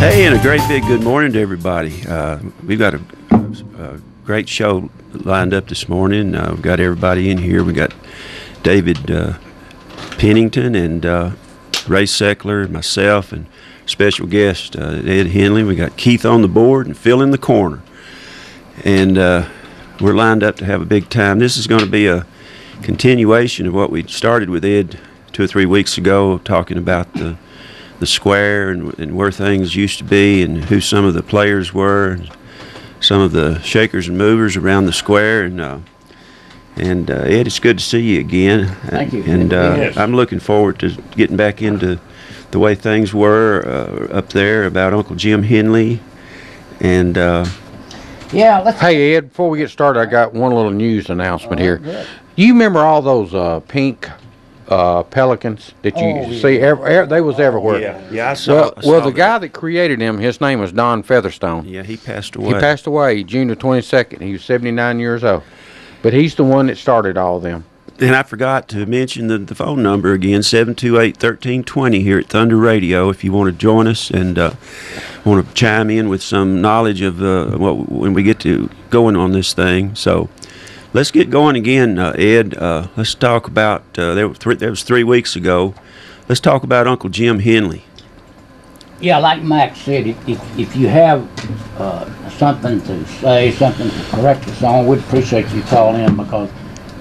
Hey, and a great big good morning to everybody. We've got a great show lined up this morning. We've got everybody in here. We got David Pennington and Ray Seckler, myself, and special guest Ed Henley. We got Keith on the board and Phil in the corner. And we're lined up to have a big time. This is going to be a continuation of what we started with Ed 2 or 3 weeks ago, talking about the square and where things used to be and who some of the players were, and some of the shakers and movers around the square. And Ed, it's good to see you again. Thank you. And Yes. I'm looking forward to getting back into the way things were up there about Uncle Jim Henley. And Hey, Ed, before we get started, I got one little news announcement here. Good. You remember all those pink pelicans that you see? They was everywhere. yeah, I saw. Well, the guy that created them, his name was Don Featherstone. Yeah, he passed away. He passed away June the 22nd. He was 79 years old. But he's the one that started all of them. And I forgot to mention the phone number again, 728-1320 here at Thunder Radio, if you want to join us and want to chime in with some knowledge of when we get to going on this thing. So let's get going again, Ed. Let's talk about, that was 3 weeks ago. Let's talk about Uncle Jim Henley. Yeah, like Max said, if you have something to say, something to correct us on, we'd appreciate you calling in, because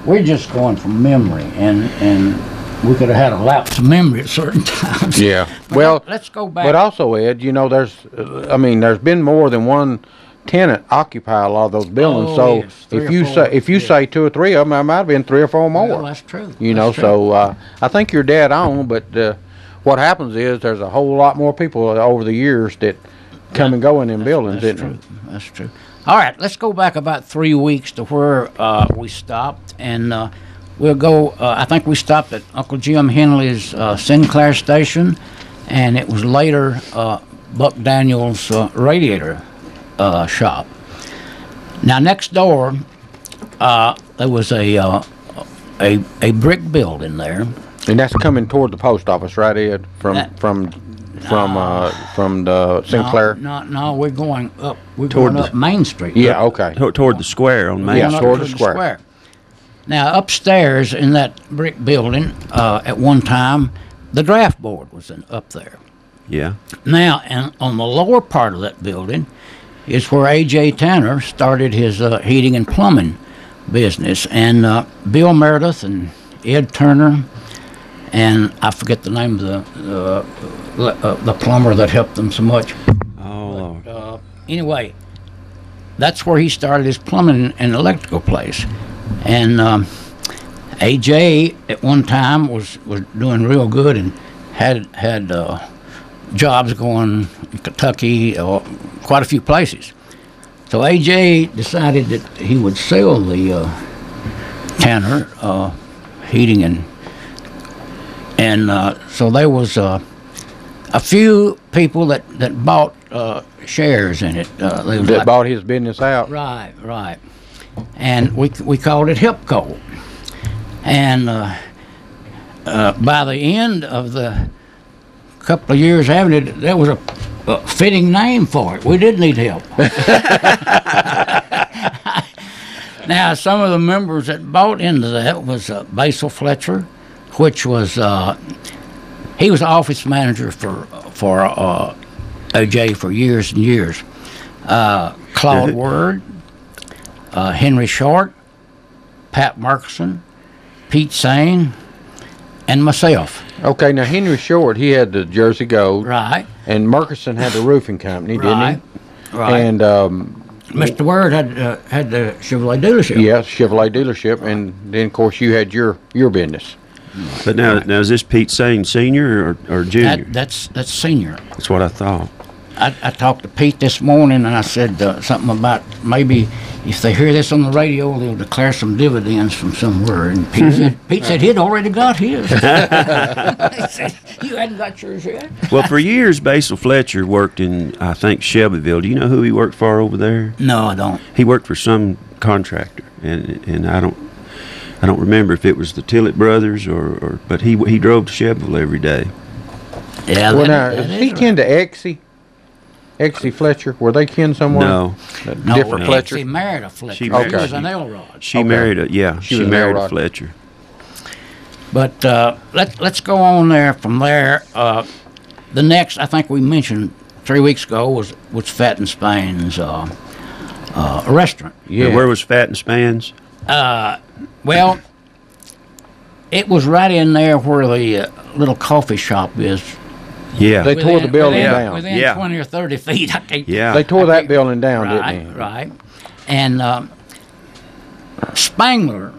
we're just going from memory, and we could have had a lapse of memory at certain times. Yeah. But Well, let's go back. But also, Ed, you know, there's been more than one tenant occupy a lot of those buildings. Oh, So yes, 3 if or you 4, say you say 2 or 3 of them, there might have been 3 or 4 more. Well, that's true. You know, That's true. so I think you're dead on. But what happens is there's a whole lot more people over the years that come and go in them buildings. That's isn't true. there? That's true. All right, let's go back about 3 weeks to where we stopped, and we'll go. I think we stopped at Uncle Jim Henley's Sinclair station, and it was later Buck Daniels' radiator shop. Now, next door, there was a brick building there. And that's coming toward the post office, right, Ed? From the Sinclair. No, we're going up. We're Toward going the- up Main Street. Yeah. Okay. Toward the square on Main Yeah, Going up Street. toward to the square. Now, upstairs in that brick building, at one time, the draft board was up there. Yeah. Now, and on the lower part of that building is where A.J. Tanner started his heating and plumbing business. And Bill Meredith and Ed Turner, and I forget the name of the plumber that helped them so much. Oh, Lord. Anyway, that's where he started his plumbing and electrical place. And AJ at one time was doing real good and had jobs going in Kentucky, quite a few places. So AJ decided that he would sell the Tanner heating and so there was a few people that bought shares in it. That bought his business out. Right. And we called it Hipco. And by the end of the couple of years having it, there was a fitting name for it. We did need help. Now, some of the members that bought into that was Basil Fletcher, which was he was office manager for OJ for years and years. Claude Word, Henry Short, Pat Murkison, Pete Sane, and myself. Okay, now Henry Short, he had the Jersey Gold. Right. And Murkison had the roofing company, didn't Right. he? Right. And Mr. Word had the Chevrolet dealership. yes, Chevrolet dealership, and then of course you had your business. But now is this Pete Sane Senior or Junior? That's senior. That's what I thought. I talked to Pete this morning, and I said something about maybe if they hear this on the radio, they'll declare some dividends from somewhere. And Pete said he'd already got his. He said, you hadn't got yours yet? Well, for years, Basil Fletcher worked in, I think, Shelbyville. Do you know who he worked for over there? No, I don't. He worked for some contractor, and I don't remember if it was the Tillett brothers but he drove to Shelbyville every day. Yeah. Well, now, is he kin to Exie? Exie Fletcher? Were they kin somewhere? No, No, Different Fletcher? She married a Fletcher. She She married- was Okay. an Elrod. she Okay. married a She she was an married a Elrod. Fletcher. But let's go on there. From there, the next I think we mentioned 3 weeks ago was Fat and Spain's restaurant. Yeah. Now, where was Fat and Spans? Well, it was right in there where the little coffee shop is. Yeah, They tore the building within, down. Within Yeah. 20 or 30 feet. I can't, yeah. They tore that building down, right, didn't they? right. And Spangler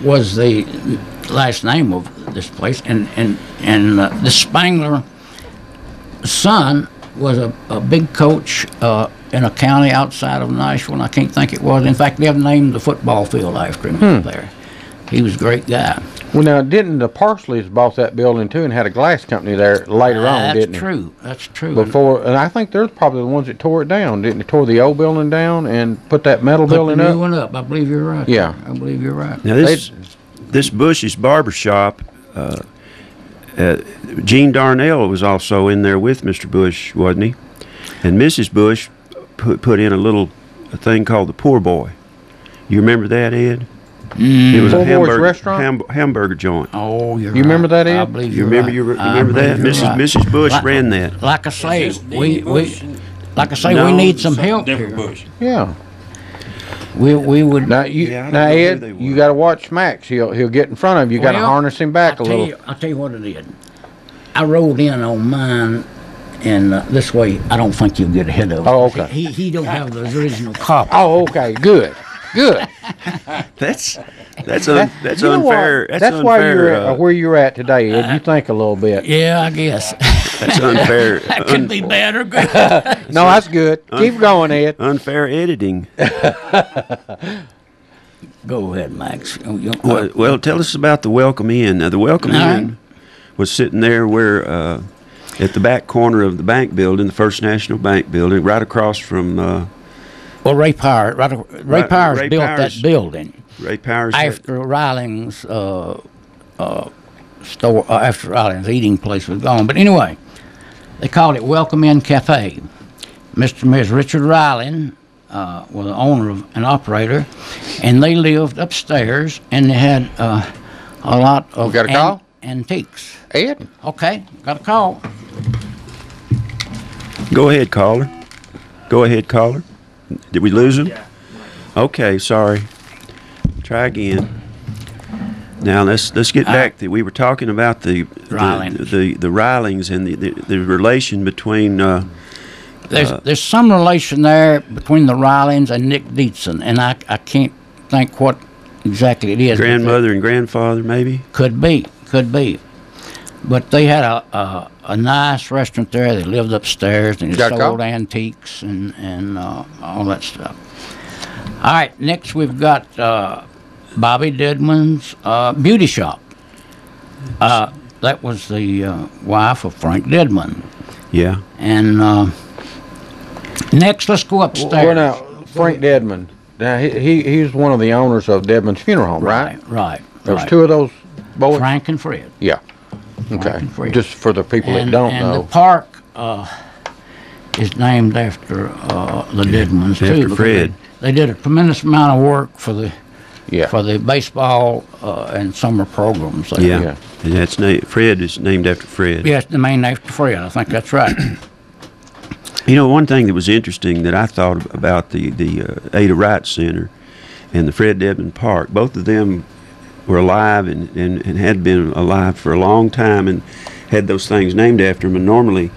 was the last name of this place, and the Spangler son was a big coach in a county outside of Nashville, and I can't think it was. In fact, they have named the football field after him there. He was a great guy. Well, now, didn't the Parsleys bought that building too and had a glass company there later on, didn't That's they? true. That's true. Before, and I think they're probably the ones that tore it down, didn't they? Tore the old building down and put that metal Put building the new up. one up. I believe you're right. Yeah. I believe you're right. Now this Bush's barber shop, Gene Darnell was also in there with Mr. Bush, wasn't he? And Mrs. Bush put in a thing called the Poor Boy. You remember that, Ed? It was Poor a Boy's hamburger restaurant? hamburger joint. Oh, you're You remember right. that, Ed? I believe You you're remember right. you I remember that? believe you're right. Mrs. Bush Like- ran that. Like I say, we like I say, No, we need some help Different here. Bush. Yeah. We would. Now Yeah, I don't now know who Ed, they you were. got to watch Max. He'll get in front of you. You got to Well, harness him back a little. I'll tell you what it is. I rolled in on mine, and this way I don't think you'll get ahead of. Oh, okay. He don't have the original copy. Oh, okay. Good. Good. That's that's You know what? unfair. That's why unfair. you're at, where you're at today, Ed. You think a little bit. Yeah, I guess That's unfair. that could be bad or good. No, that's good. Keep going, Ed. Unfair editing. Go ahead, Max. Well, tell us about the Welcome Inn. Now, the Welcome All right. Inn was sitting there where, at the back corner of the bank building, the First National Bank building, right across from Well, Ray Powers, Ray Powers Ray built Powers. that building Ray Powers. after Riling's store, after Riling's eating place was gone. But anyway, they called it Welcome Inn Cafe. Mr. and Ms. Richard Riling was the owner of an operator, and they lived upstairs, and they had a lot of We got a call? antiques. Ed? Okay, got a call. Go ahead, caller. Go ahead, caller. Did we lose him? Okay, sorry. Try again. Now let's get back to we were talking about the Rilings. the Rilings and the relation between There's some relation there between the Rilings and Nick Dietzen, and I can't think what exactly it is. but grandmother and grandfather, maybe. Could be. But they had a nice restaurant there. They lived upstairs and they Got a sold call? antiques and all that stuff. All right, next we've got Bobby Dedman's beauty shop. That was the wife of Frank Dedman. Yeah. And next, let's go upstairs. Well, now, Frank Dedman. Now, he's one of the owners of Dedman's Funeral Home, right? Right. There's two of those boys? Frank and Fred. Yeah. Okay. and Fred. Just for the people that don't and know. the park is named after the Dedmans too. After because Fred. They did a tremendous amount of work for the Yeah. baseball and summer programs. There. Yeah. Yeah. And that's Fred is named after Fred. Yes, the main after Fred. I think that's right. You know, one thing that was interesting that I thought about the Ada Wright Center and the Fred Dedman Park, both of them were alive and had been alive for a long time and had those things named after them. And normally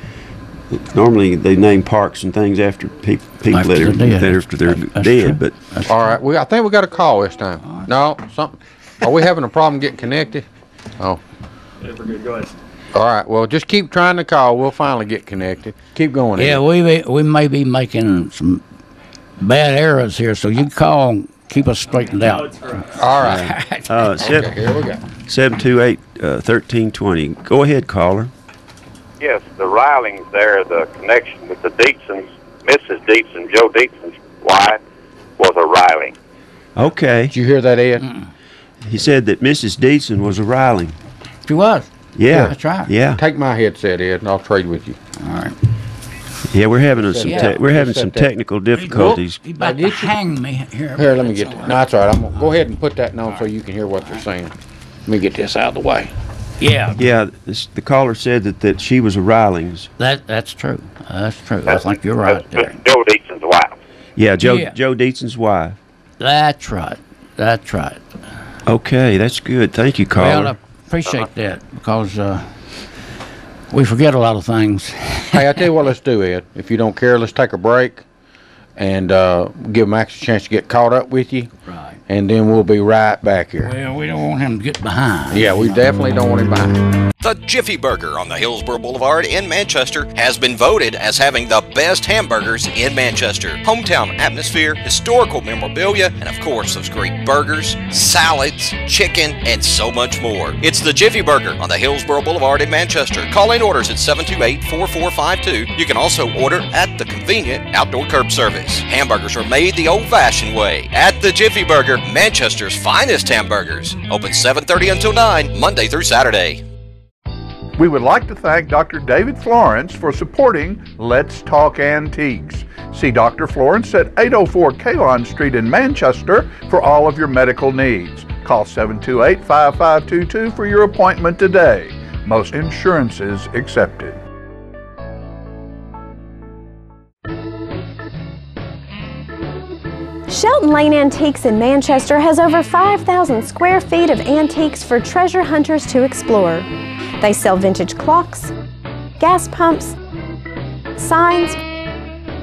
they name parks and things after people After that are they're dead. after they're That's dead. true. But All right. I think we got a call this time. No, something. Are we having a problem getting connected? Oh. Go ahead. All right. Well, just keep trying to call. We'll finally get connected. Keep going. Yeah, Ed. we may be making some bad errors here, so you call and keep us straightened out. All right. Okay, here we go. 728-1320. Go ahead, caller. Yes, the Rilings there, the connection with the Dietzens, Mrs. Dietzen, Joe Dietzen's wife, was a Riling. Okay. Did you hear that, Ed? He said that Mrs. Dietzen was a Riling. She was. Yeah. That's right. Yeah. Take my headset, Ed, and I'll trade with you. All right. Yeah, we're having Yeah. we're having Set some that. technical difficulties. He's about to Did you- hang me here. Here, let me get. No, that's all right. I'm gonna go ahead and put that on so you can hear what they're saying. Let me get this out of the way. Yeah, Yeah, the caller said that she was a Rilings. that's true. That's true. I think you're right That's there. Joe Dixon's wife. Yeah, Joe Yeah. Dietzon's wife. That's right. That's right. Okay, that's good. Thank you, caller. Well, I appreciate that because we forget a lot of things. Hey, I tell you what, let's do, Ed. If you don't care, let's take a break and give Max a chance to get caught up with you, Right. and then we'll be right back here. Well, we don't want him to get behind. Yeah, we definitely don't want him behind. The Jiffy Burger on the Hillsborough Boulevard in Manchester has been voted as having the best hamburgers in Manchester. Hometown atmosphere, historical memorabilia, and of course those great burgers, salads, chicken, and so much more. It's the Jiffy Burger on the Hillsborough Boulevard in Manchester. Call in orders at 728-4452. You can also order at the convenient outdoor curb service. Hamburgers are made the old-fashioned way at the Jiffy Burger, Manchester's finest hamburgers. Open 7:30 until 9, Monday through Saturday. We would like to thank Dr. David Florence for supporting Let's Talk Antiques. See Dr. Florence at 804 Kalon Street in Manchester for all of your medical needs. Call 728-5522 for your appointment today. Most insurances accepted. Shelton Lane Antiques in Manchester has over 5,000 square feet of antiques for treasure hunters to explore. They sell vintage clocks, gas pumps, signs,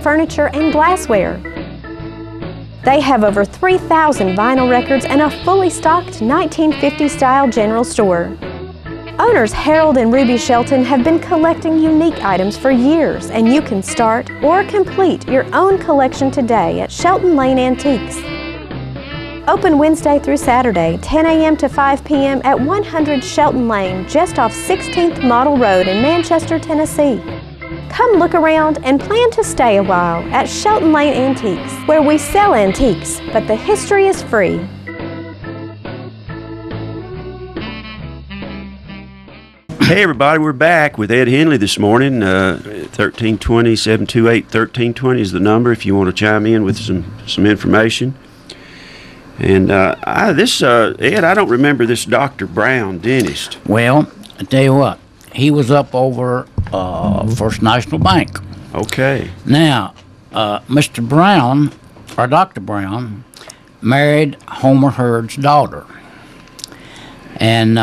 furniture, and glassware. They have over 3,000 vinyl records and a fully stocked 1950-style general store. Owners Harold and Ruby Shelton have been collecting unique items for years, and you can start or complete your own collection today at Shelton Lane Antiques. Open Wednesday through Saturday, 10 a.m. to 5 p.m. at 100 Shelton Lane, just off 16th Model Road in Manchester, Tennessee. Come look around and plan to stay a while at Shelton Lane Antiques, where we sell antiques, but the history is free. Hey, everybody, we're back with Ed Henley this morning. 1320-728-1320 is the number if you want to chime in with some information. And Ed, I don't remember this Dr. Brown dentist. Well, I tell you what, he was up over First National Bank. Okay. Now, Mr. Brown, or Dr. Brown, married Homer Hurd's daughter. And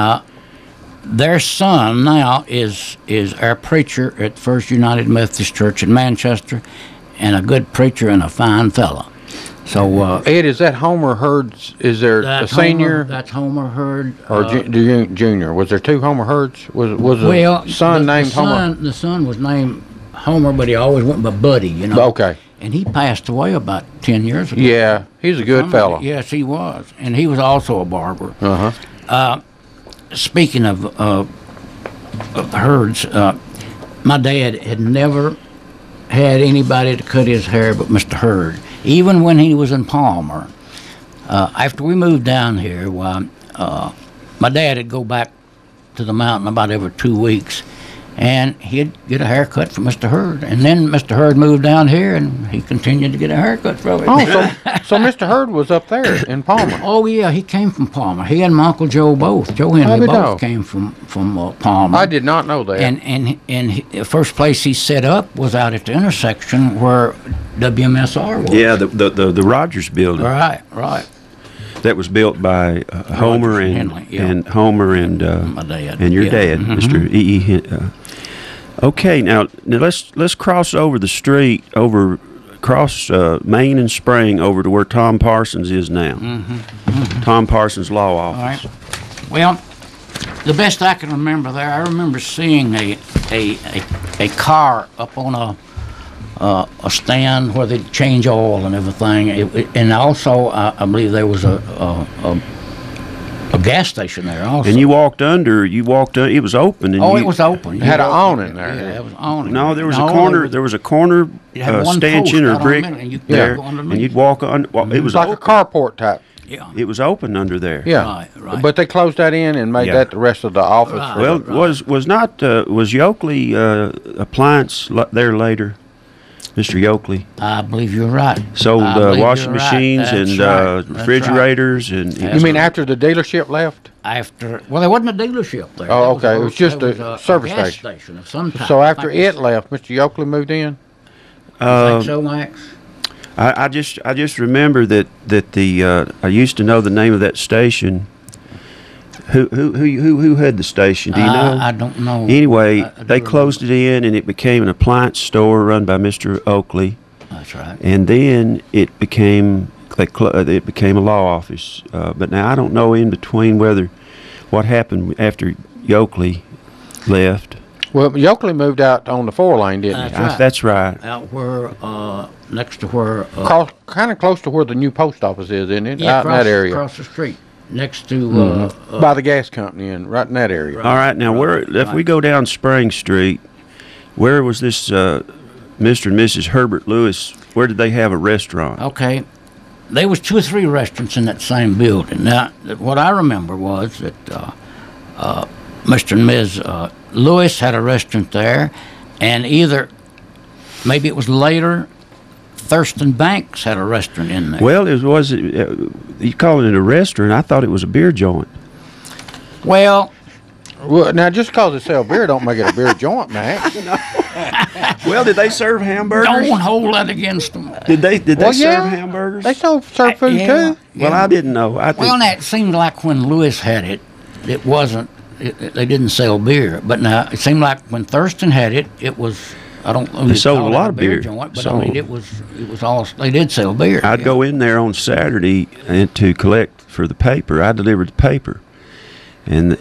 their son now is our preacher at First United Methodist Church in Manchester, and a good preacher and a fine fella. So Ed, is that Homer Hurd's? Is there a that's senior That's Homer Hurd. or junior? Was there two Homer Hurds? Was a son named Homer? The son was named Homer, but he always went by Buddy, you know. Okay. And he passed away about 10 years ago. Yeah, he's a good fella. Yes, he was, and he was also a barber. Uh-huh. Speaking of Hurds, my dad had never had anybody to cut his hair but Mr. Hurd. Even when he was in Palmer, after we moved down here, my dad would go back to the mountain about every 2 weeks, and he'd get a haircut from Mr. Hurd. And then Mr. Hurd moved down here, and he continued to get a haircut from him. Oh, so Mr. Hurd was up there in Palmer. Oh, yeah, he came from Palmer. He and my Uncle Joe both. Joe Henley both came from Palmer. I did not know that. And the first place he set up was out at the intersection where WMSR was. Yeah, the Rogers building. Right. That was built by Homer and Henley, yeah. and Homer and My dad. and your Yeah. dad, Mr. E.E. Okay, now let's cross over the street across Main and Spring over to where Tom Parsons is now. Tom Parsons Law All Office. right. Well, the best I can remember there, I remember seeing a car up on a stand where they'd change oil and everything, and also I believe there was a gas station there also. And you walked under. It was open. And it was open. It had an awning there. Yeah, it was awning. No, there was a corner. There was a corner It had one stanchion post or out brick on it, and you could there, go underneath. and you'd walk on. Well, it It was was like a open. carport type. Yeah. It was open under there. Yeah. Right. But they closed that in and made Yeah. that the rest of the office. Right. for Well, the- was Yoakley Appliance there later? Mr. Yoakley. I believe you're right. Sold I believe washing you're right. machines That's and right. That's right. refrigerators and You mean after the dealership left? Well, there wasn't a dealership there. Oh, There okay. It was just there a was service gas station. of some type. So I after think it left, Mr. Yoakley moved in? I think so, Max. I just remember that I used to know the name of that station. Who had the station? Do you know? I don't know. Anyway, I do they closed it in, and it became an appliance store run by Mr. Oakley. That's right. And then it became a law office. But now I don't know in between what happened after Yoakley left. Well, Yoakley moved out on the 4-lane, didn't he? That's right. That's right. Out where, next to where... Kind of close to where the new post office is, isn't it? yeah, Out in that area. across the street. Next to... By the gas company and right in that area. All right, now if we go down Spring Street, where was this Mr. and Mrs. Herbert Lewis? Where did they have a restaurant? Okay. There was 2 or 3 restaurants in that same building. Now, what I remember was that Mr. and Ms. Lewis had a restaurant there, and maybe it was later, Thurston Banks had a restaurant in there. Well, you call it a restaurant. I thought it was a beer joint. Well, Now, just because they sell beer don't make it a beer joint, Max. Well, did they serve hamburgers? don't hold that against them. Did they Well, serve yeah. hamburgers? They serve food, Yeah. too. Well, I didn't know. Well, now, it seemed like when Lewis had it, it wasn't, they didn't sell beer. But now, it seemed like when Thurston had it, it was, I don't know. They sold call a it lot of beer. Joint, but So- I mean, it was all, they did sell beer. I'd yeah. go in there on Saturday and to collect for the paper. I delivered the paper, and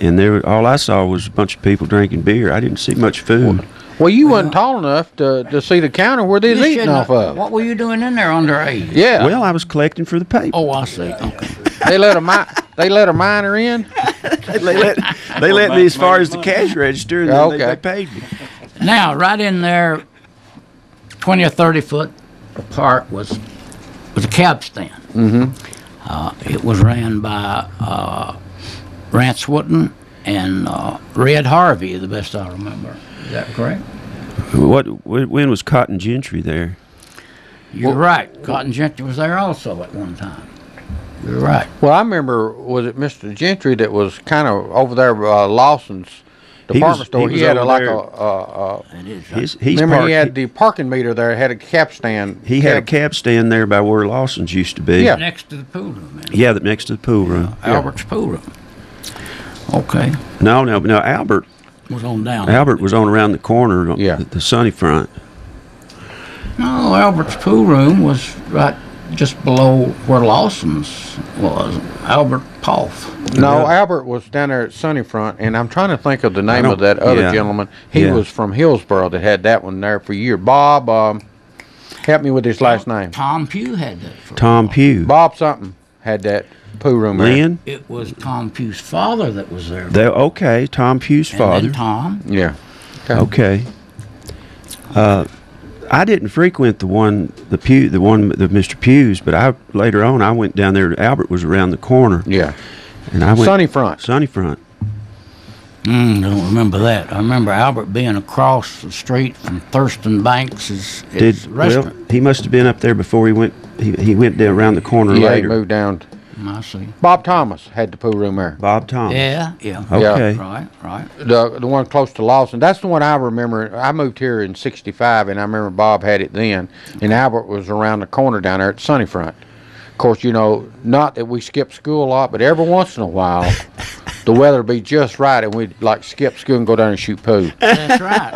all I saw was a bunch of people drinking beer. I didn't see much food. Well, you wasn't tall enough to see the counter where they was You eating shouldn't off have- of. What were you doing in there underage? Yeah. Well, I was collecting for the paper. Oh, I see. Okay. They let a minor in? They let me as far as the cash register, and then Okay. they paid me. Now, right in there, 20 or 30 foot apart was a cab stand. Mm-hmm. It was ran by Rance Wooten and Red Harvey, the best I remember. Is that correct? When was Cotton Gentry there? You're right. Cotton Gentry was there also at one time. You're right. Well, I remember, was it Mr. Gentry that was kind of over there by Lawson's department store? he was had over It is. He's remember parked, he had the parking meter there, had a cab stand. he had a cab stand there by where Lawson's used to be. Yeah. Next to the pool room. Man. Yeah, next to the pool room. Albert's pool room. Okay. No, Albert Was on down. Albert was on around the corner on Yeah. the sunny front. No, Albert's pool room was right just below where Lawson's was. Albert Poff. No, Albert was down there at Sunnyfront, and I'm trying to think of the name of that other yeah. gentleman. He Yeah. was from Hillsboro that had that one there for years. Bob, help me with his last name. Tom Pugh had that. For a Tom while. Pugh. Bob something had that pool room there. Lynn? It was Tom Pugh's father that was there. Okay, Tom Pugh's and father. then Tom. Yeah. Okay. I didn't frequent the one of Mr. Pugh's, but later on I went down there. Albert was around the corner, Yeah. and I went Sunnyfront. Sunnyfront. Don't remember that. I remember Albert being across the street from Thurston Banks' restaurant. He must have been up there before he went. He went down around the corner Yeah, he later. moved down. I see. Bob Thomas had the pool room there. Bob Thomas. Yeah. Okay. Right. The one close to Lawson. That's the one I remember. I moved here in '65, and I remember Bob had it then. And Albert was around the corner down there at Sunnyfront. Of course, not that we skip school a lot, but every once in a while, the weather would be just right, and we'd like skip school and go down and shoot poo. That's right.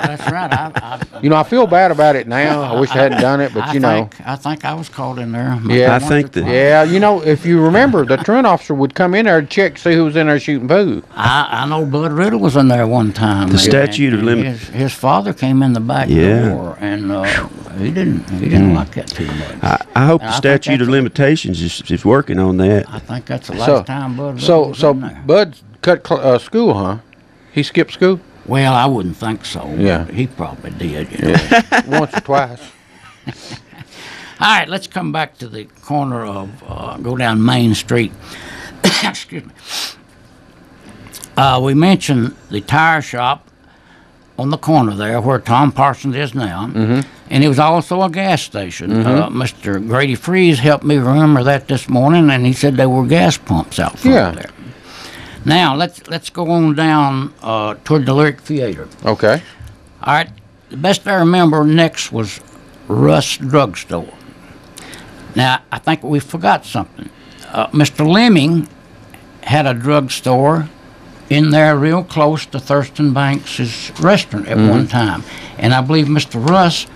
I feel bad about it now. I wish I hadn't done it, but I think I was called in there. Yeah. I think that. Yeah, if you remember, the truant officer would come in there and check, see who was in there shooting poo. I know Bud Riddle was in there one time. The statute of limit- His father came in the back Yeah. door, and he didn't like that too much. I hope the I think statute of that's limitations is working on that. I think that's the last time Bud Riddle So was in there. Bud cut school, huh? He skipped school Well, I wouldn't think so. Yeah. He probably did. You know. once or twice. All right, let's come back to the corner of, go down Main Street. Excuse me. We mentioned the tire shop on the corner there where Tom Parsons is now. And it was also a gas station. Mr. Grady Freeze helped me remember that this morning, and he said there were gas pumps out front there. Now, let's go on down toward the Lyric Theater. Okay. All right. The best I remember next was Russ Drugstore. Now, I think we forgot something. Mr. Lemming had a drugstore in there real close to Thurston Banks' restaurant at one time. And I believe Mr. Russ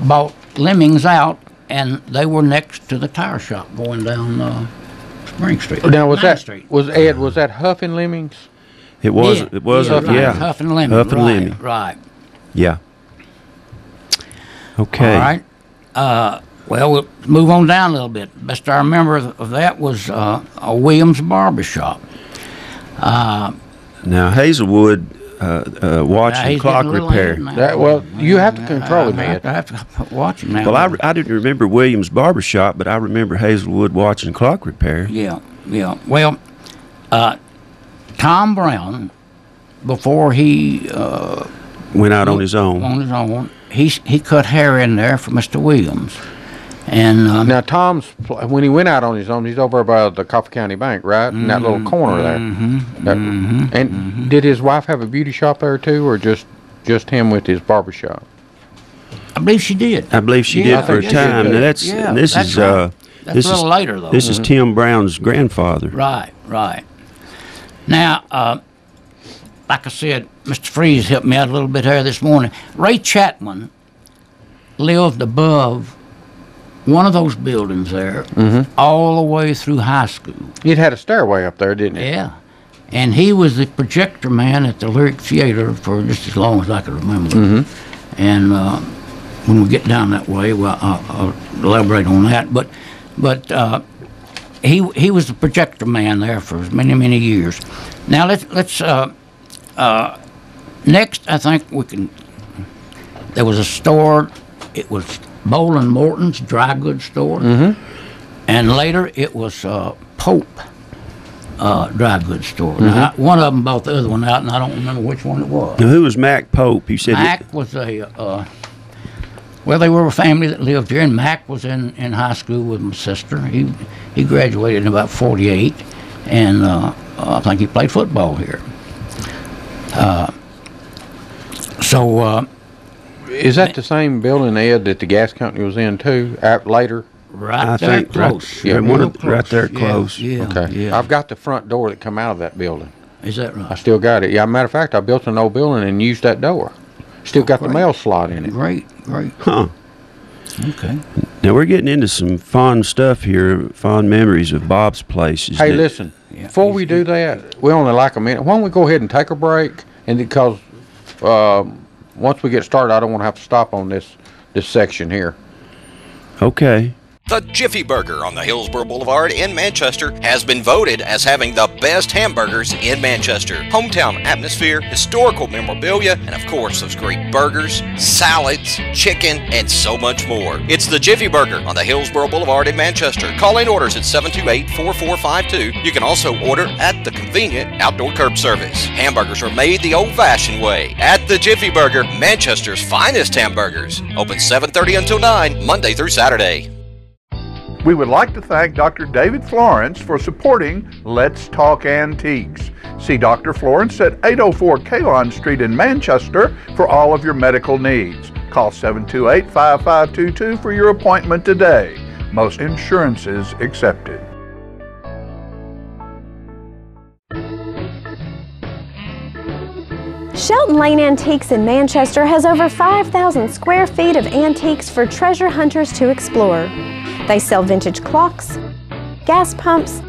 bought Lemming's out, and they were next to the tire shop going down Spring Street. Now, was that Street. was Huff and Lemmings? It was. Yeah, It was. right, Yeah. Huff and Lemming. Huff and right, Lemming. Right. Yeah. Okay. All right. Well, we'll move on down a little bit. Best I remember of that was a Williams Barbershop. Now Hazelwood watching he's clock getting a little repair. ahead now. That, well, you have to control him, Ed. I have to watch him now. Well, I didn't remember Williams Barbershop, but I remember Hazelwood watching clock repair. Yeah. Well, Tom Brown, before he Went out on his own. on his own, he cut hair in there for Mr. Williams, and Now, when he went out on his own, he's over by the Coffee County Bank, right? In that little corner there. And did his wife have a beauty shop there too, or just him with his barber shop? I believe she did. I believe she Yeah, did for I a think she did, time. too. Now that's Yeah, and this that's is right. That's this a little is later, though. This is Tim Brown's grandfather. Right. Now, like I said, Mr. Freeze helped me out a little bit here this morning. Ray Chapman lived above one of those buildings there all the way through high school. He'd had a stairway up there, didn't he? Yeah. And he was the projector man at the Lyric Theater for just as long as I can remember. And when we get down that way, well, I'll elaborate on that. But he was the projector man there for many years. Now let's next I think we can. There was a store. It was Boland Morton's dry goods store, and later it was Pope dry goods store. Now, one of them bought the other one out, and I don't remember which one it was. Now, who was Mac Pope? You said Mac was a well, they were a family that lived here, and Mac was in high school with my sister. He graduated in about 48, and I think he played football here. Is that the same building, Ed, that the gas company was in too? Later. Right I there, think close. right, Real right there Yeah, close. Yeah, Okay. yeah. I've got the front door that come out of that building. Is that I right? still got it. Yeah, matter of fact, I built an old building and used that door. Still got the great. mail slot in it. Great. Huh. Okay. Now we're getting into some fond stuff here, fond memories of Bob's place. Hey, listen. Yeah, Before we do that, we only like a minute. Why don't we go ahead and take a break? And because once we get started, I don't want to have to stop on this section here. Okay. The Jiffy Burger on the Hillsborough Boulevard in Manchester has been voted as having the best hamburgers in Manchester. Hometown atmosphere, historical memorabilia, and of course those great burgers, salads, chicken, and so much more. It's the Jiffy Burger on the Hillsborough Boulevard in Manchester. Call in orders at 728-4452. You can also order at the convenient outdoor curb service. Hamburgers are made the old-fashioned way at the Jiffy Burger, Manchester's finest hamburgers. Open 7:30 until 9, Monday through Saturday. We would like to thank Dr. David Florence for supporting Let's Talk Antiques. See Dr. Florence at 804 Kalon Street in Manchester for all of your medical needs. Call 728-5522 for your appointment today. Most insurances accepted. Shelton Lane Antiques in Manchester has over 5,000 square feet of antiques for treasure hunters to explore. They sell vintage clocks, gas pumps,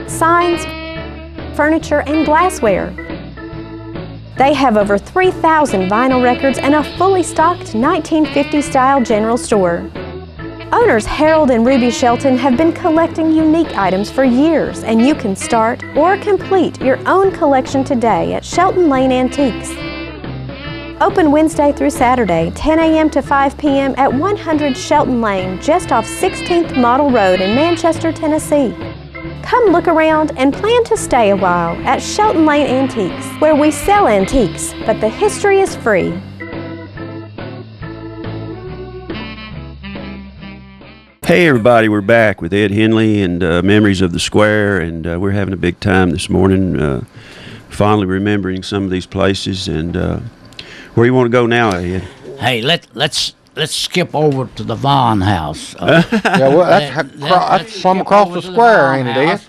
signs, furniture, and glassware. They have over 3,000 vinyl records and a fully stocked 1950s-style general store. Owners Harold and Ruby Shelton have been collecting unique items for years, and you can start or complete your own collection today at Shelton Lane Antiques. Open Wednesday through Saturday, 10 a.m. to 5 p.m. at 100 Shelton Lane, just off 16th Model Road in Manchester, Tennessee. Come look around and plan to stay a while at Shelton Lane Antiques, where we sell antiques, but the history is free. Hey everybody, we're back with Ed Henley and Memories of the Square, and we're having a big time this morning, fondly remembering some of these places. And where you want to go now, Ed? Hey, let's skip over to the Vaughn house. Yeah, well, that's from across the square, ain't it, Ed?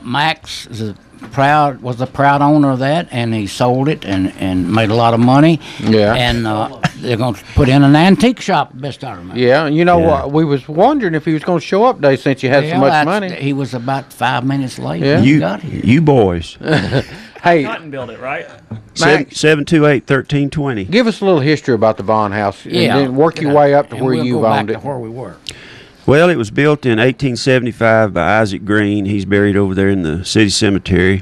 Max is was a proud owner of that, and he sold it and made a lot of money. Yeah. And they're going to put in an antique shop, best I remember. Yeah, you know what? We was wondering if he was going to show up today since you had so much money. He was about 5 minutes late Yeah. when he got here. You boys. Hey, Cotton built it, right? Max, 728-1320. give us a little history about the Vaughn house, and Yeah. then work your way up to And where we'll you've go back owned to it. where we were. Well, it was built in 1875 by Isaac Green. He's buried over there in the city cemetery.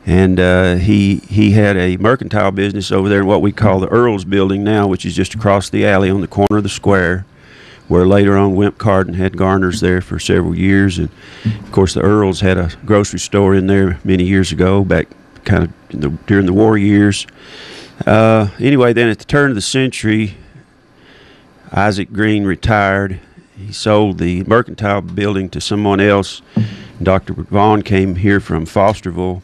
And he had a mercantile business over there in what we call the Earl's Building now, which is just across the alley on the corner of the square, where later on Wimp Carden had Garner's there for several years. And, of course, the Earls had a grocery store in there many years ago, back kind of during the war years. Anyway, then at the turn of the century, Isaac Green retired. He sold the mercantile building to someone else. Dr. Vaughn came here from Fosterville,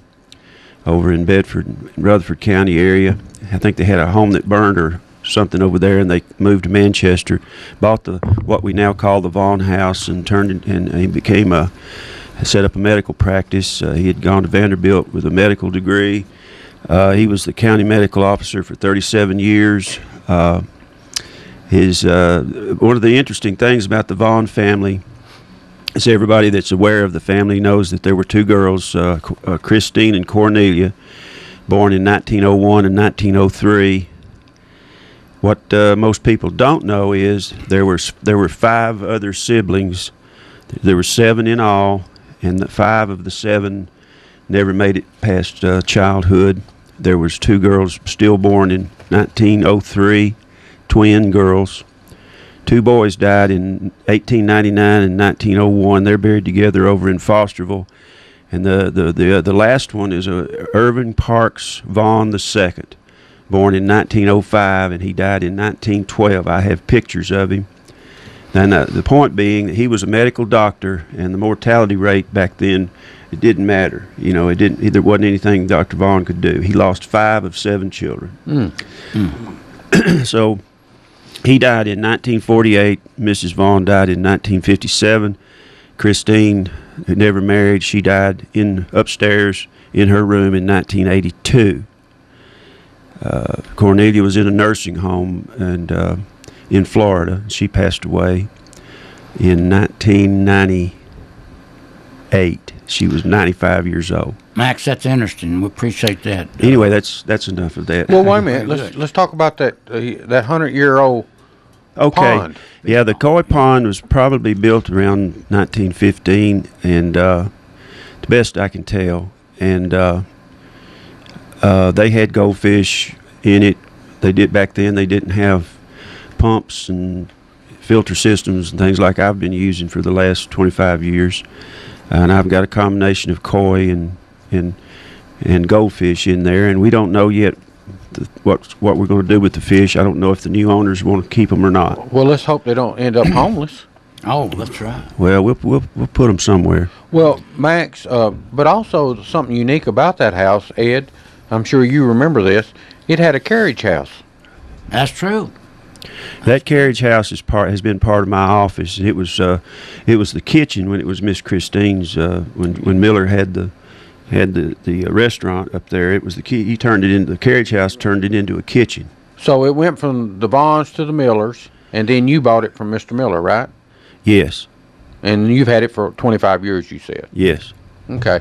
over in Bedford, Rutherford County area. I think they had a home that burned or something over there, and they moved to Manchester, bought what we now call the Vaughn House, and he became set up a medical practice. He had gone to Vanderbilt with a medical degree. He was the county medical officer for 37 years. One of the interesting things about the Vaughn family is everybody that's aware of the family knows that there were two girls, Christine and Cornelia, born in 1901 and 1903. What most people don't know is there were 5 other siblings. There were 7 in all, and the 5 of the 7 never made it past childhood. There was 2 girls still born in 1903, twin girls. 2 boys died in 1899 and 1901. They're buried together over in Fosterville. And the last one is Irving Parks Vaughn II, born in 1905, and he died in 1912. I have pictures of him. And the point being that he was a medical doctor, and the mortality rate back then, it didn't matter. You know, there wasn't anything Dr. Vaughn could do. He lost 5 of 7 children. So he died in 1948. Mrs. Vaughn died in 1957. Christine, who never married, she died upstairs in her room in 1982. Cornelia was in a nursing home and in Florida. She passed away in 1998. She was 95 years old. Max, that's interesting. We appreciate that. Anyway, that's enough of that. Well, wait a minute. Let's talk about that 100-year-old pond. Yeah, the koi pond was probably built around 1915, and the best I can tell. And they had goldfish in it. They did back then. They didn't have pumps and filter systems and things like I've been using for the last 25 years. And I've got a combination of koi and goldfish in there, and we don't know yet what we're going to do with the fish. I don't know if the new owners want to keep them or not. Well, let's hope they don't end up homeless. Oh, that's right. Well, we'll put them somewhere. Well, Max, but also something unique about that house, Ed, I'm sure you remember this, it had a carriage house. That's true. That carriage house has been part of my office. It was the kitchen when it was Miss Christine's. When Miller had the restaurant up there, it was the key. He turned it into the carriage house. Turned it into a kitchen. So it went from the Vaughns to the Millers, and then you bought it from Mr. Miller, right? Yes. And you've had it for 25 years, you said. Yes. Okay.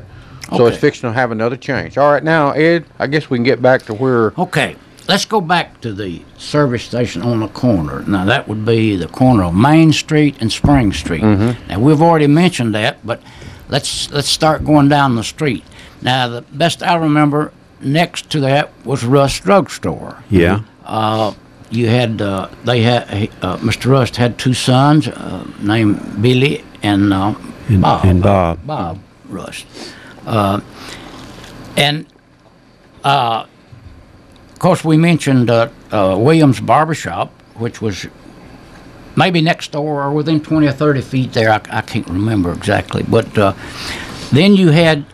So it's fixing to have another change. All right, now Ed, I guess we can get back to where. Okay. Let's go back to the service station on the corner. Now, that would be the corner of Main Street and Spring Street. Now, we've already mentioned that, but let's start going down the street. Now, the best I remember, next to that was Rust Drugstore. Yeah. You had Mr. Rust had 2 sons named Billy and Bob. And Bob. Bob. rust. And of course, we mentioned Williams Barbershop, which was maybe next door or within 20 or 30 feet there. I can't remember exactly. But then you had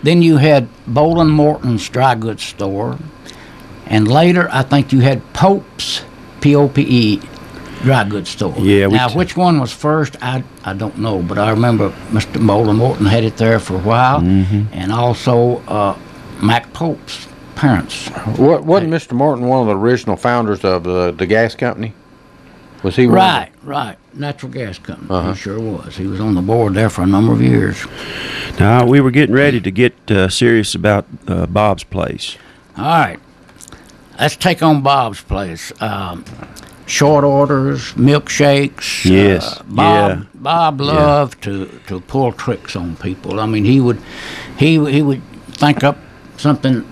Bolin Morton's dry goods store, and later I think you had Pope's, P-O-P-E, dry goods store. Yeah. Now, which one was first, I don't know, but I remember Mr. Bolin Morton had it there for a while, and also Mac Pope's parents. Wasn't Mr. Morton one of the original founders of the gas company? Was he? Right. Natural gas company. He sure was. He was on the board there for a number of years. Now, we were getting ready to get serious about Bob's Place. All right. Let's take on Bob's Place. Short orders, milkshakes. Yes. Bob loved to pull tricks on people. I mean, he would think up something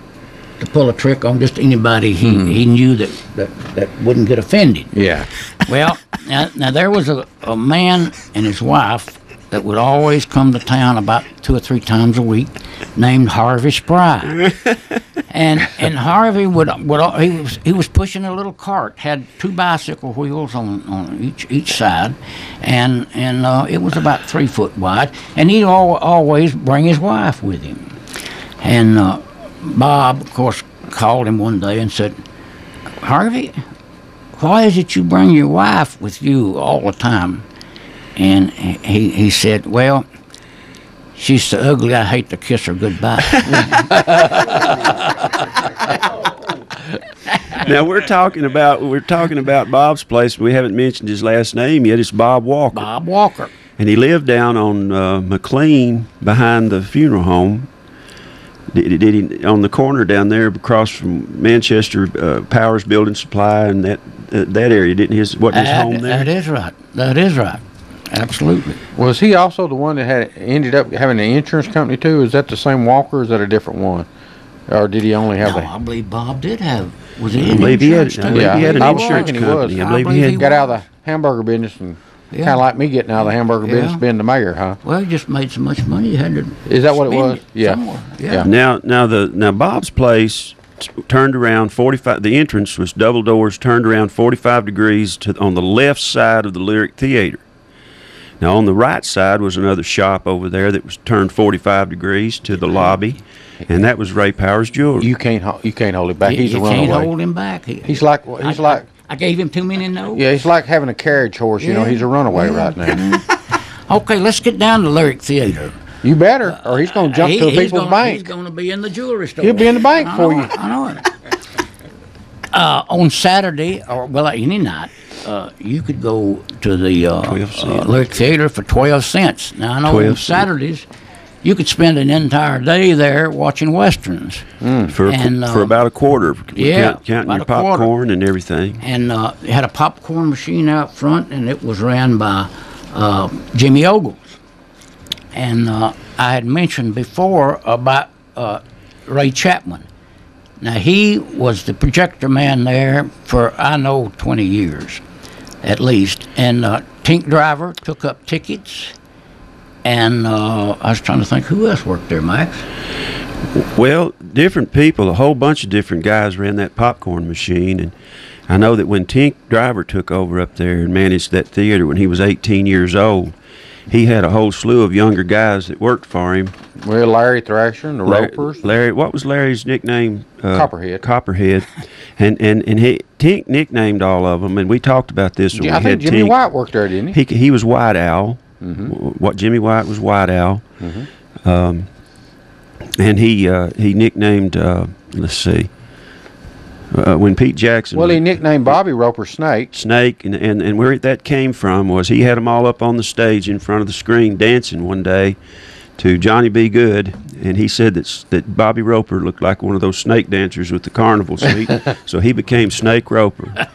to pull a trick on just anybody he knew that wouldn't get offended. Yeah. Well, now there was a man and his wife that would always come to town about 2 or 3 times a week, named Harvey Spry. and Harvey he was pushing a little cart, had 2 bicycle wheels on each side, and it was about 3 foot wide, and he'd always bring his wife with him. And Bob, of course, called him one day and said, "Harvey, why is it you bring your wife with you all the time?" And he said, "Well, she's so ugly I hate to kiss her goodbye." Now we're talking about Bob's Place. We haven't mentioned his last name yet. It's Bob Walker. Bob Walker. And he lived down on McLean behind the funeral home. Did he on the corner down there across from Manchester Powers Building Supply and that area? Wasn't his home there? That is right. Absolutely. Was he also the one that ended up having an insurance company too? Is that the same Walker, or is that a different one? Or did he only have I believe Bob did have. Was he in I believe he had insurance an insurance company. I believe he got out of the hamburger business and kind of like me getting out of the hamburger business, being the mayor, huh? Well, he just made so much money he had to. Is that what it was? Somewhere. Yeah. Now Bob's Place turned around 45. The entrance was double doors, turned around 45 degrees on the left side of the Lyric Theater. Now, on the right side was another shop over there that was turned 45 degrees to the lobby, and that was Ray Powers Jewelry. You can't hold him back. He's a runaway. You can't hold him back. He's like I gave him too many notes. Yeah, he's like having a carriage horse. You know, he's a runaway right now. Okay, let's get down to Lyric Theater. You better, or he's going to jump to a people's bank. He's going to be in the jewelry store. He'll be in the bank for you. I know it. On Saturday, or any night, you could go to the Lyric Theater for 12 cents. Now, I know on Saturdays, you could spend an entire day there watching Westerns. For about a quarter. Counting your popcorn and everything. And it had a popcorn machine out front, and it was ran by Jimmy Ogles. And I had mentioned before about Ray Chapman. Now, he was the projector man there for, 20 years, at least. And Tink Driver took up tickets. And I was trying to think, who else worked there, Max? Well, different people, a whole bunch of different guys ran that popcorn machine. And I know that when Tink Driver took over up there and managed that theater when he was 18 years old, he had a whole slew of younger guys that worked for him. Well, Larry Thrasher and the Ropers. Larry, what was Larry's nickname? Copperhead. Copperhead. and Tink nicknamed all of them, and we talked about this when we had think Jimmy White worked there, didn't he? He was White Owl. What Jimmy White was White Owl. And he nicknamed, let's see, when Pete Jackson. Well, he nicknamed Bobby Roper Snake. Snake, and where that came from was he had them all up on the stage in front of the screen dancing one day to Johnny B. Good, and he said that Bobby Roper looked like one of those snake dancers with the carnival suite, so he became Snake Roper.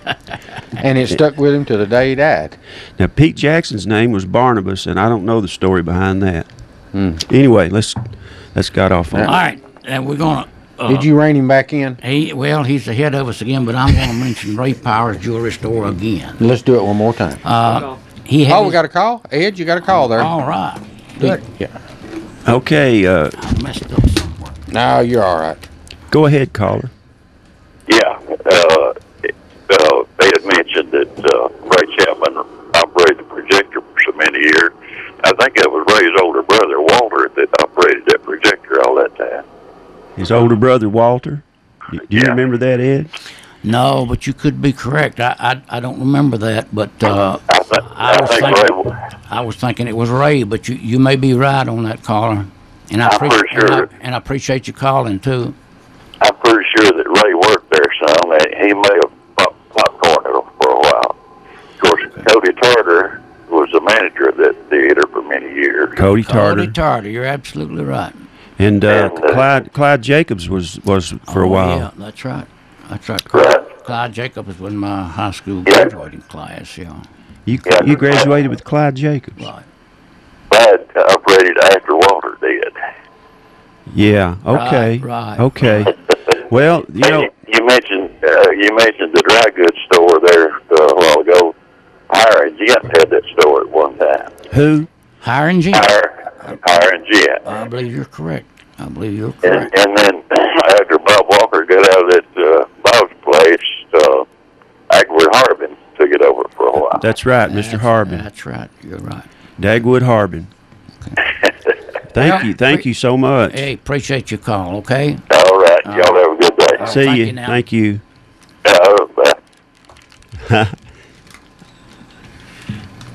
And it stuck with him to the day he died. Now, Pete Jackson's name was Barnabas, and I don't know the story behind that. Anyway, let's got off on All right, and we're going to... Did you rein him back in? He's ahead of us again, but I'm going to mention Ray Powers Jewelry Store again. Let's do it one more time. We got a call? Ed, you got a call there. All right. Good. Yeah. Okay, I messed up somewhere. No, you're all right. go ahead, caller. Yeah, they had mentioned that Ray Chapman operated the projector for so many years. I think that was Ray's older brother, Walter, that operated that projector all that time. His older brother, Walter. Do you Yeah. remember that, Ed? No, but you could be correct. I don't remember that, but I was thinking it was Ray. But you may be right on that, caller. And I'm pretty sure. And I appreciate you calling too. I'm pretty sure that Ray worked there some. And he may have popcorn for a while. Of course, Cody Tarter was the manager of that theater for many years. Cody Tarter. Cody Tarter, you're absolutely right. And Clyde Jacobs was for a while. Yeah, that's right. That's right. Right. Clyde Jacobs was in my high school graduating class. Yeah. You graduated with Clyde Jacobs. Right. Brad operated after Walter did. Yeah. Okay. Right. Okay. Well, you know. You mentioned the dry goods store there a while ago. Hiring Gent had that store at one time. Who? Hiring Gent. Hiring Gent. I believe you're correct. And then after Bob Walker got out of that Bob's place, Dagwood Harbin took it over for a while. That's right, Mr. Harbin. That's right. You're right. Dagwood Harbin. Thank you so much. Hey, appreciate your call. Okay. All right. Y'all have a good day. See thank you. you now. Thank you. Bye.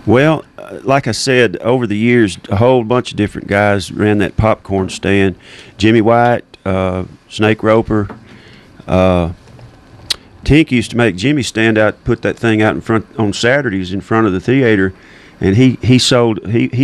Well, like I said, over the years, a whole bunch of different guys ran that popcorn stand. Jimmy White, Snake Roper. Tink used to make Jimmy stand out, put that thing out in front on Saturdays in front of the theater, and he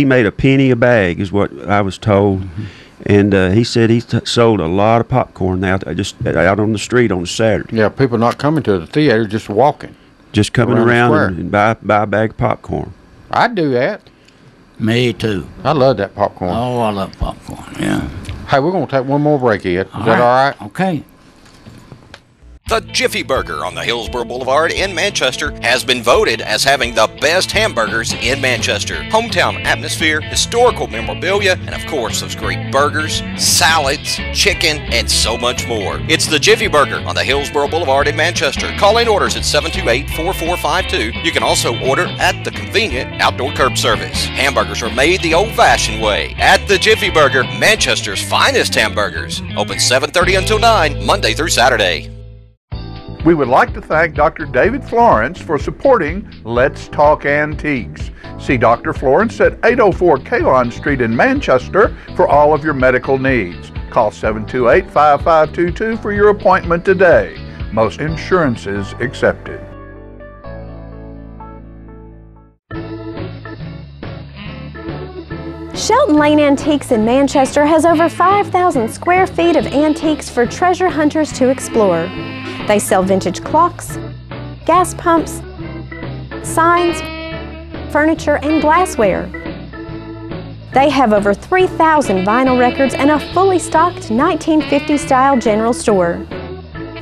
made a penny a bag, is what I was told. Mm-hmm. And he said he sold a lot of popcorn out out on the street on Saturday. Yeah, people not coming to the theater, just walking. Just coming around and buy a bag of popcorn. I'd do that. Me too. I love that popcorn. Oh, I love popcorn. Yeah. Hey, we're going to take one more break, Ed. Is that all right? Okay. The Jiffy Burger on the Hillsborough Boulevard in Manchester has been voted as having the best hamburgers in Manchester. Hometown atmosphere, historical memorabilia, and of course those great burgers, salads, chicken, and so much more. It's the Jiffy Burger on the Hillsborough Boulevard in Manchester. Call in orders at 728-4452. You can also order at the convenient outdoor curb service. Hamburgers are made the old-fashioned way at the Jiffy Burger, Manchester's finest hamburgers. Open 7:30 until 9, Monday through Saturday. We would like to thank Dr. David Florence for supporting Let's Talk Antiques. See Dr. Florence at 804 Kalon Street in Manchester for all of your medical needs. Call 728-5522 for your appointment today. Most insurances accepted. Shelton Lane Antiques in Manchester has over 5,000 square feet of antiques for treasure hunters to explore. They sell vintage clocks, gas pumps, signs, furniture, and glassware. They have over 3,000 vinyl records and a fully stocked 1950s-style general store.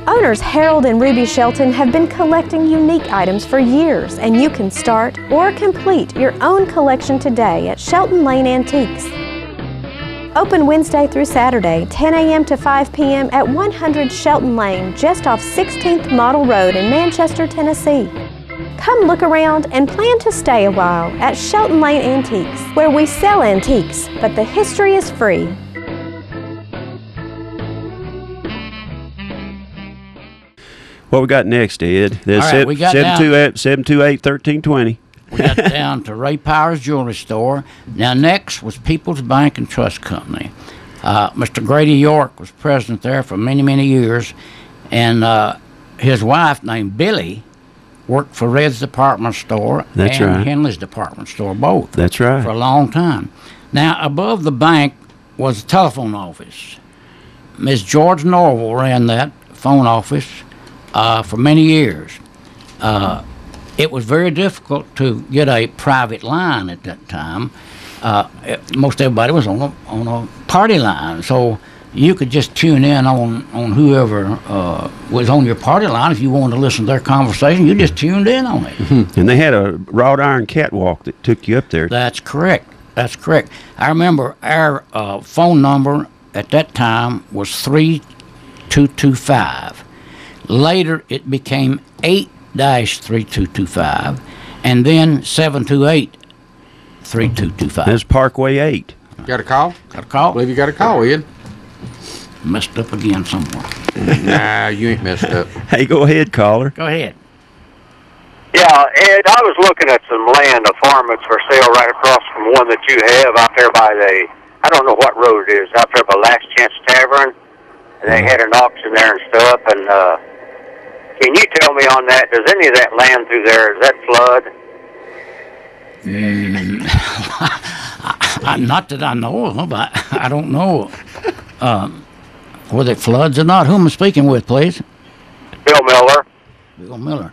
Owners Harold and Ruby Shelton have been collecting unique items for years, and you can start or complete your own collection today at Shelton Lane Antiques. Open Wednesday through Saturday, 10 a.m. to 5 p.m. at 100 Shelton Lane, just off 16th Model Road in Manchester, Tennessee. Come look around and plan to stay a while at Shelton Lane Antiques, where we sell antiques, but the history is free. What we got next, Ed? There's All right, we got 728-1320. We got down to Ray Powers Jewelry Store. Now, next was People's Bank and Trust Company. Mr. Grady York was president there for many, many years, and his wife, named Billy, worked for Red's department store That's and right. Henley's department store, both. That's right. For a long time. Now, above the bank was the telephone office. Ms. George Norville ran that phone office for many years. It was very difficult to get a private line at that time. Most everybody was on a party line, so you could just tune in on whoever was on your party line. If you wanted to listen to their conversation, you just tuned in on it. And they had a wrought iron catwalk that took you up there. That's correct. That's correct. I remember our phone number at that time was 3225. Later, it became 8-3225, and then 728-3225. That's Parkway 8. Got a call? Got a call? I believe you got a call, Ed. Messed up again somewhere. Nah, you ain't messed up. Hey, go ahead, caller. Go ahead. Yeah, Ed, I was looking at some land, a farm that's for sale right across from one that you have out there by the, I don't know what road it is, out there by Last Chance Tavern. And they had an auction there and stuff. And can you tell me on that, does any of that land through there, is that flood? Not that I know of, but I don't know whether it floods or not. Who am I speaking with, please? Bill Miller. Bill Miller.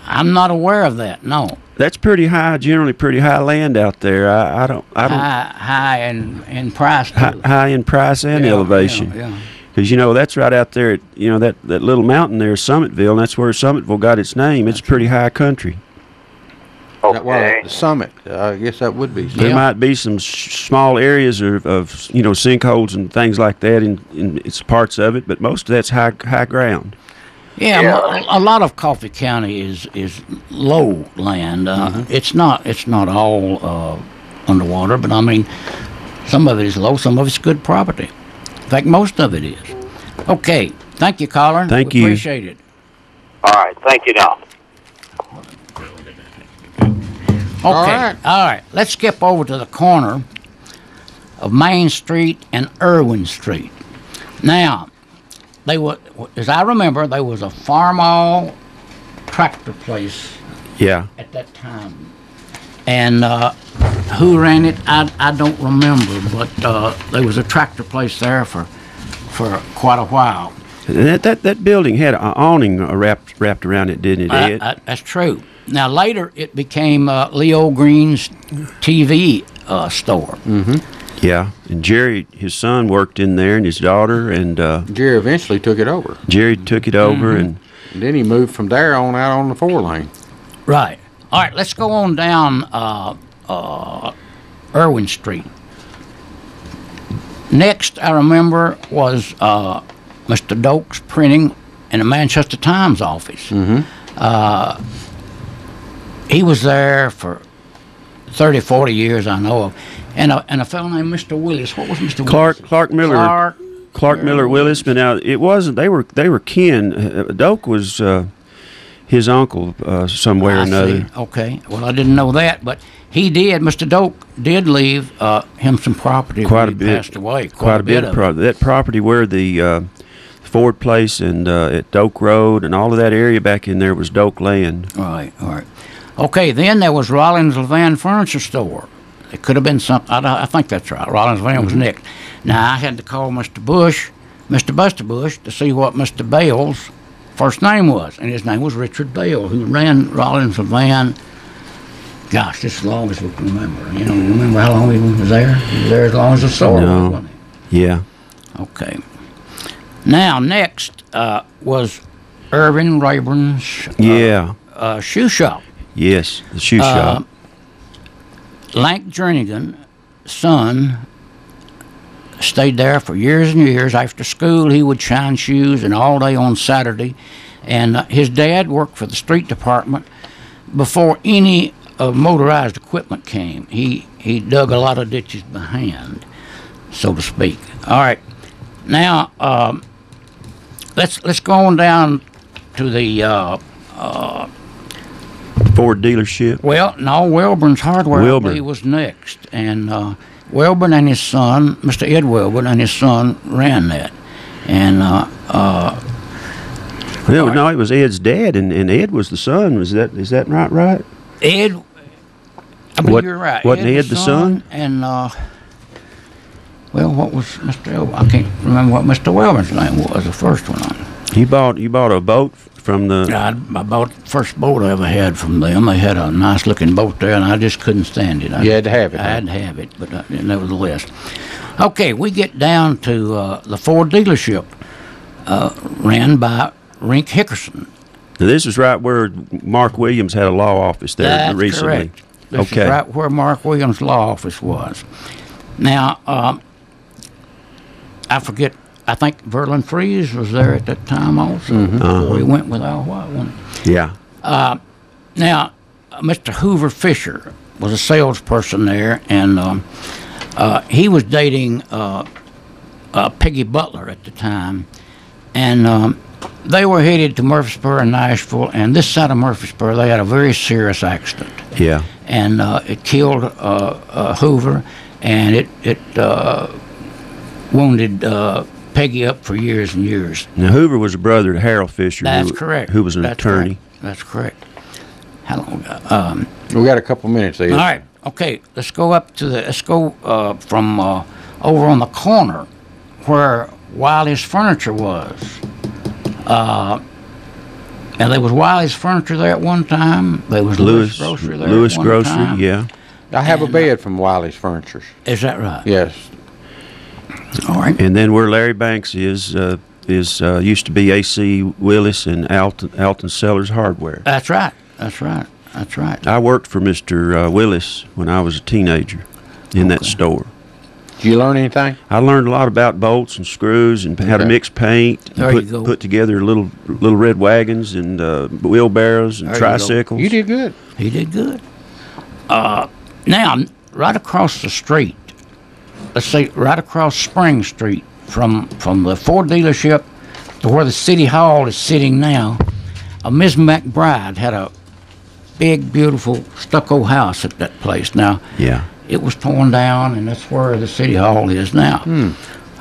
I'm not aware of that. No. That's pretty high, generally pretty high land out there. I don't. High in price too. High in price and elevation. Yeah. Because that's right out there. That little mountain there, Summitville, and that's where Summitville got its name. It's pretty high country. Okay. Well, the summit, I guess that would be. There might be some small areas of sinkholes and things like that in its parts of it, but most of that's high ground. Yeah, a lot of Coffee County is low land. It's not all underwater, but I mean, some of it is low, some of it's good property. In fact, most of it is. Okay, thank you, caller. Thank we you. Appreciate it. All right, thank you now. Okay, all right. Let's skip over to the corner of Main Street and Irwin Street. Now, as I remember, there was a Farmall tractor place at that time. And who ran it, I don't remember, but there was a tractor place there for quite a while. That building had an awning wrapped around it, didn't it, Ed? That's true. Now, later, it became Leo Green's TV store. Mm-hmm. Yeah, and Jerry, his son, worked in there, and his daughter, and Jerry eventually took it over. Jerry took it over, and then he moved from there on out on the 4-lane. Right. All right, let's go on down Irwin Street. Next, I remember, was Mr. Doak's printing in the Manchester Times office. Mm-hmm. He was there for 30, 40 years, I know of. And a fellow named Mr. Willis. What was Mr. Willis? Clark Miller. Clark Miller Willis. But now it wasn't. They were kin. Doak was his uncle somewhere or another. See. Okay. Well, I didn't know that, but he did. Mr. Doak did leave him some property quite when a bit. He passed away. Quite a bit of property. That property where the Ford Place and at Doak Road and all of that area back in there was Doak land. Right. All right. Okay. Then there was Rollins Levan Furniture Store. It could have been something. I think that's right. Rollins Levan was next. Now I had to call Mr. Buster Bush, to see what Mr. Bale's first name was, and his name was Richard Bale, who ran Rollins Levan. Gosh, just as long as we can remember. Remember how long he was there? He was there as long as the store was, wasn't he? Yeah. Okay. Now, next was Irvin Rayburn's shoe shop. Yes, the shoe shop. Lank Jernigan, son, stayed there for years and years. After school, he would shine shoes and all day on Saturday. And his dad worked for the street department before any motorized equipment came. He dug a lot of ditches by hand, so to speak. All right. Now, let's go on down to the Ford dealership. Well, no, Welburn's Hardware I believe, was next, and Welburn and his son, Mr. Ed Welburn and his son, ran that, and no, it was Ed's dad, and Ed was the son. Is that right? Ed, I believe you're right. Wasn't Ed the son? And what was Mr. Welburn? I can't remember what Mr. Welburn's name was. The first one. You bought a boat from the. I bought the first boat I ever had from them. They had a nice looking boat there, and I just couldn't stand it. You had to have it. I had to have it, but nevertheless. Okay, we get down to the Ford dealership, ran by Rink Hickerson. Now, this is right where Mark Williams had a law office there That's recently. Correct. This Okay. is right where Mark Williams' law office was. Now, I forget. I think Verlin Freeze was there at that time also. Before he went with Al White one. Yeah. Now, Mr. Hoover Fisher was a salesperson there, and he was dating Peggy Butler at the time, and they were headed to Murfreesboro and Nashville. And this side of Murfreesboro, they had a very serious accident, Yeah. and it killed Hoover, and it wounded Peggy up for years and years. Now Hoover was a brother to Harold Fisher. That's correct. Who was an That's attorney. correct. That's correct. How long? We got a couple minutes there. All right. Okay. Let's go up to the. Let's go from over on the corner where Wiley's Furniture was. And there was Wiley's Furniture there at one time. There was Lewis Grocery there. Lewis at one Grocery. time. Yeah. I have a bed from Wiley's Furniture. Is that right? Yes. All right. And then where Larry Banks is used to be A.C. Willis and Alton Sellers Hardware. That's right. That's right. That's right. I worked for Mr. Willis when I was a teenager in that store. Did you learn anything? I learned a lot about bolts and screws and how to mix paint, and There you go. put together little red wagons and wheelbarrows and There you go. tricycles. You did good. He did good. Now, right across the street, let's say right across Spring Street from the Ford dealership to where the city hall is sitting now, Ms. McBride had a big, beautiful stucco house at that place. Now, Yeah. it was torn down, and that's where the city hall is now.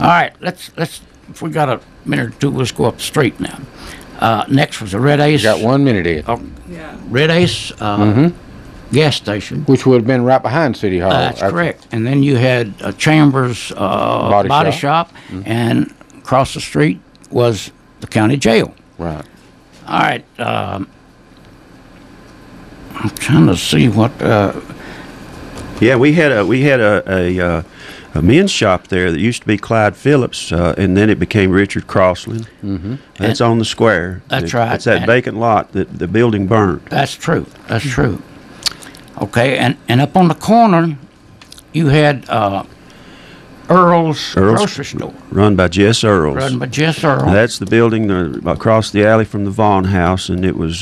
All right, let's. If we got a minute or two, let's go up the street now. Next was the Red Ace. Got 1 minute, Ed. Red Ace gas station. Which would have been right behind City Hall. That's correct. And then you had Chambers Body Shop, and across the street was the county jail. Right. All right. I'm trying to see what. Yeah, we had a men's shop there that used to be Clyde Phillips, and then it became Richard Crossland. Mm-hmm. That's on the square. That's right. It's that vacant lot that the building burned. That's true. That's true. Okay, and up on the corner, you had Earl's grocery store, run by Jess Earls. run by Jess Earl. That's the building across the alley from the Vaughn house, and it was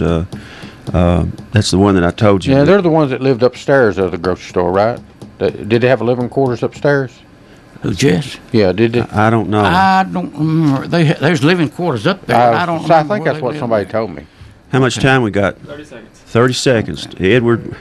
that's the one that I told you. Yeah, they're the ones that lived upstairs of the grocery store, right? Did they have 11 quarters upstairs? Who, Jess? Yeah, did they? I don't know. I don't remember. There's living quarters up there. I don't so I remember think where that's they what lived. somebody told me. How much time we got? 30 seconds. 30 seconds. Edward,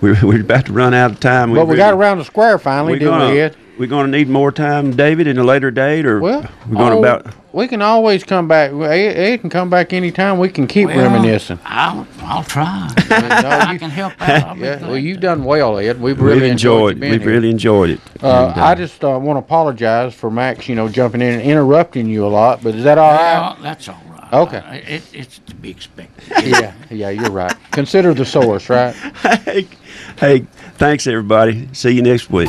we're about to run out of time. But we got around the square finally, didn't we, Ed? We're going to need more time, David, in a later date, or Well, we're going we can always come back. Ed can come back anytime. We can keep reminiscing. I'll try. No, I you- can help out. I'll be Yeah, glad well, you've to. done well, Ed. We've really really enjoyed enjoyed you it. being We've here. really enjoyed it. I just want to apologize for Max, jumping in and interrupting you a lot, but is that all right? Well, that's all right. Okay. It's to be expected. Yeah, you're right. Consider the source, right? Hey, thanks everybody. See you next week.